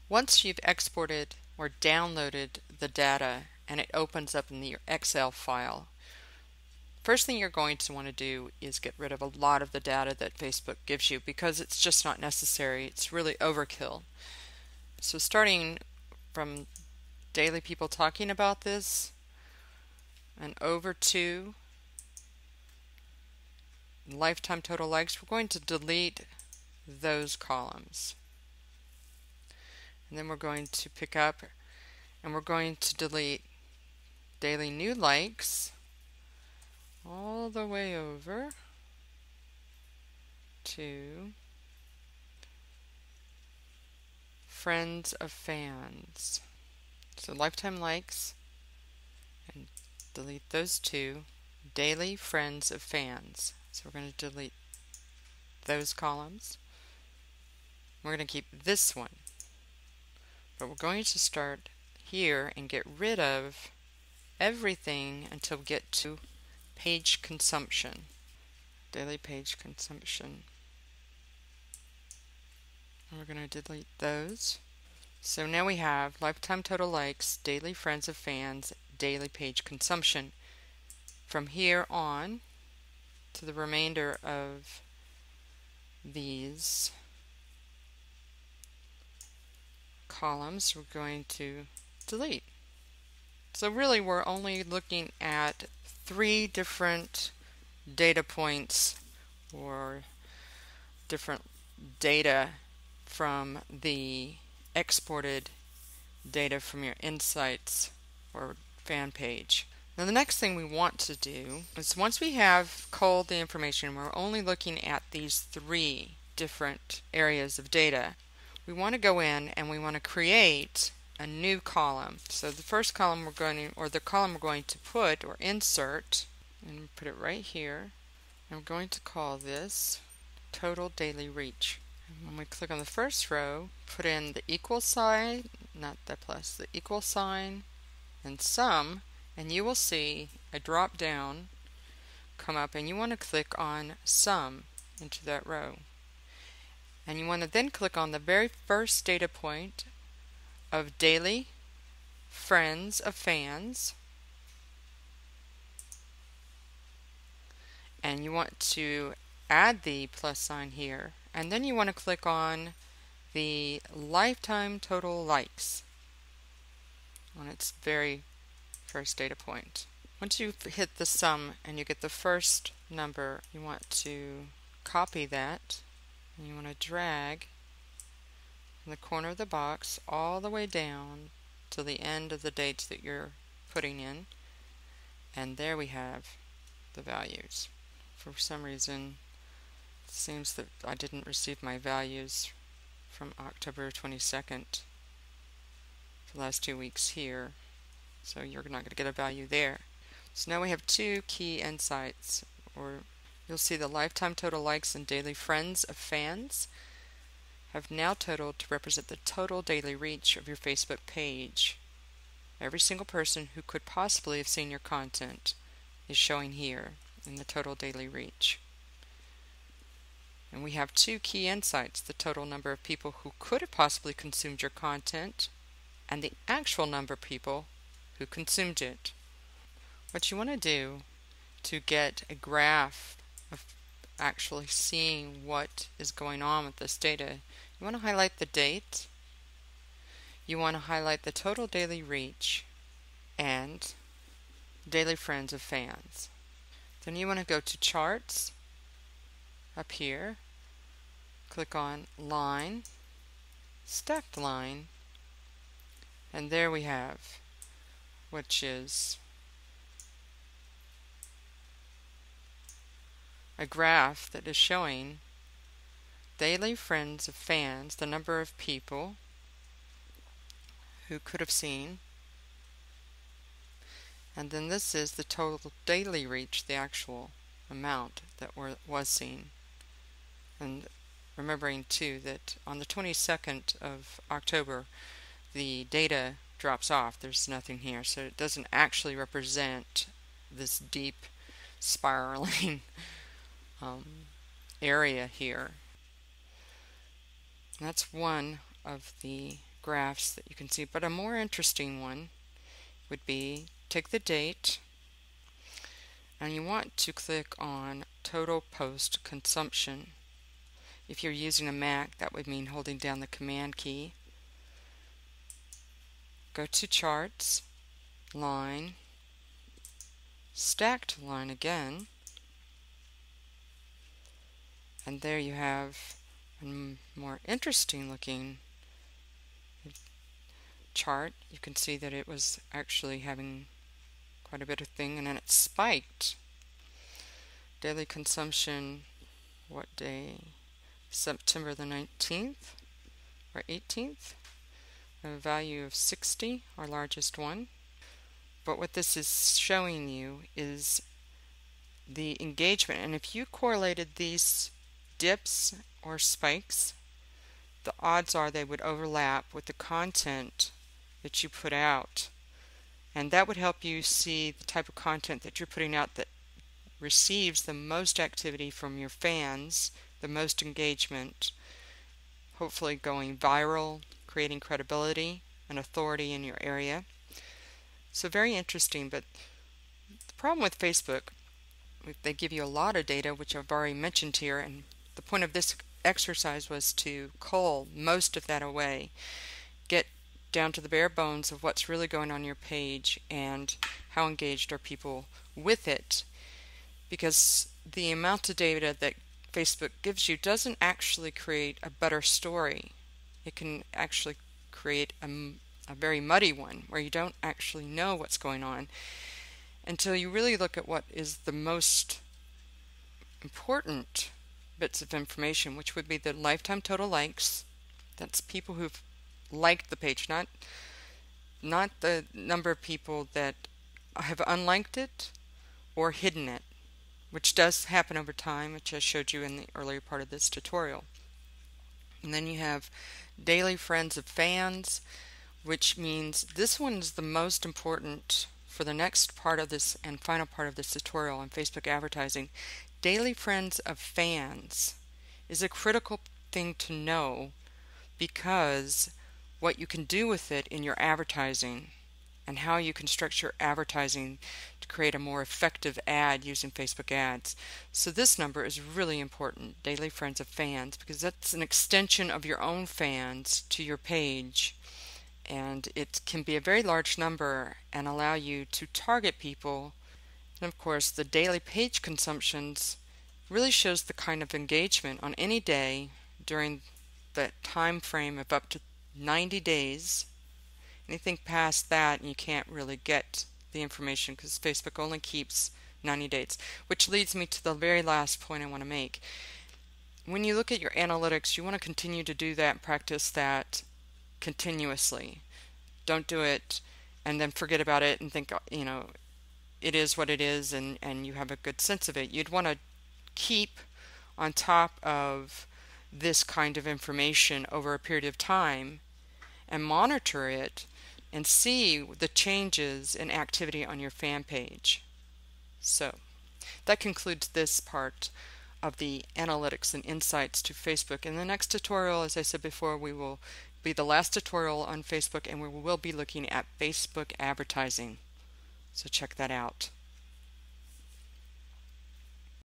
Once you've exported or downloaded the data and it opens up in your Excel file, first thing you're going to want to do is get rid of a lot of the data that Facebook gives you because it's just not necessary. It's really overkill. So starting from daily people talking about this and over to lifetime total likes, we're going to delete those columns. And then we're going to pick up and we're going to delete daily new likes all the way over to friends of fans. So lifetime likes, and delete those two, daily friends of fans. So we're going to delete those columns. We're going to keep this one. But we're going to start here and get rid of everything until we get to page consumption. Daily page consumption. And we're going to delete those. So now we have lifetime total likes, daily friends of fans, daily page consumption. From here on to the remainder of these columns, we're going to delete. So really we're only looking at 3 different data points or different data from the exported data from your Insights or fan page. Now the next thing we want to do is, once we have culled the information, we're only looking at these 3 different areas of data. We want to go in and we want to create a new column. So the first column we're going to, or the column we're going to put or insert, and put it right here. And we're going to call this total daily reach. And when we click on the first row, put in the equal sign, not the plus, the equal sign and sum, and you will see a drop down come up, and you want to click on sum into that row. And you want to then click on the very first data point of daily friends of fans, and you want to add the plus sign here, and then you want to click on the lifetime total likes on its very first data point. Once you hit the sum and you get the first number, you want to copy that, and you want to drag in the corner of the box all the way down to the end of the dates that you're putting in, and there we have the values. For some reason it seems that I didn't receive my values from October 22nd, the last 2 weeks here, so you're not going to get a value there. So now we have 2 key insights, or you'll see the lifetime total likes and daily friends of fans have now totaled to represent the total daily reach of your Facebook page. Every single person who could possibly have seen your content is showing here in the total daily reach. And we have 2 key insights: the total number of people who could have possibly consumed your content and the actual number of people who consumed it. What you want to do to get a graph of actually seeing what is going on with this data, you want to highlight the date, you want to highlight the total daily reach and daily friends of fans. Then you want to go to charts up here, click on line, stacked line, and there we have, which is a graph that is showing daily friends of fans, the number of people who could have seen, and then this is the total daily reach, the actual amount that was seen. And remembering too that on the 22nd of October the data drops off, there's nothing here, so it doesn't actually represent this deep spiraling um, area here. And that's one of the graphs that you can see, but a more interesting one would be take the date and you want to click on total post consumption. If you're using a Mac, that would mean holding down the command key. Go to charts, line, stacked line again, and there you have a more interesting looking chart. You can see that it was actually having quite a bit of thing, and then it spiked. Daily consumption, what day? September the 19th or 18th. A value of 60, our largest one. But what this is showing you is the engagement, and if you correlated these dips or spikes, the odds are they would overlap with the content that you put out, and that would help you see the type of content that you're putting out that receives the most activity from your fans, the most engagement, hopefully going viral, creating credibility and authority in your area. So very interesting. But the problem with Facebook, they give you a lot of data, which I've already mentioned here, and the point of this exercise was to cull most of that away, get down to the bare bones of what's really going on your page and how engaged are people with it, because the amount of data that Facebook gives you doesn't actually create a better story. It can actually create a very muddy one where you don't actually know what's going on until you really look at what is the most important bits of information, which would be the lifetime total likes. That's people who've liked the page, not the number of people that have unliked it or hidden it, which does happen over time, which I showed you in the earlier part of this tutorial. And then you have daily friends of fans, which means this one is the most important for the next part of this and final part of this tutorial on Facebook advertising. Daily friends of fans is a critical thing to know, because what you can do with it in your advertising and how you can structure advertising to create a more effective ad using Facebook ads. So this number is really important, daily friends of fans, because that's an extension of your own fans to your page, and it can be a very large number and allow you to target people. And of course, the daily page consumptions really shows the kind of engagement on any day during the time frame of up to 90 days. Anything past that, you can't really get the information because Facebook only keeps 90 days, which leads me to the very last point I want to make. When you look at your analytics, you want to continue to do that and practice that continuously. Don't do it and then forget about it and think, it is what it is, and you have a good sense of it. You'd want to keep on top of this kind of information over a period of time and monitor it and see the changes in activity on your fan page. So that concludes this part of the analytics and insights to Facebook. In the next tutorial, as I said before, we will be the last tutorial on Facebook, and we will be looking at Facebook advertising. So check that out.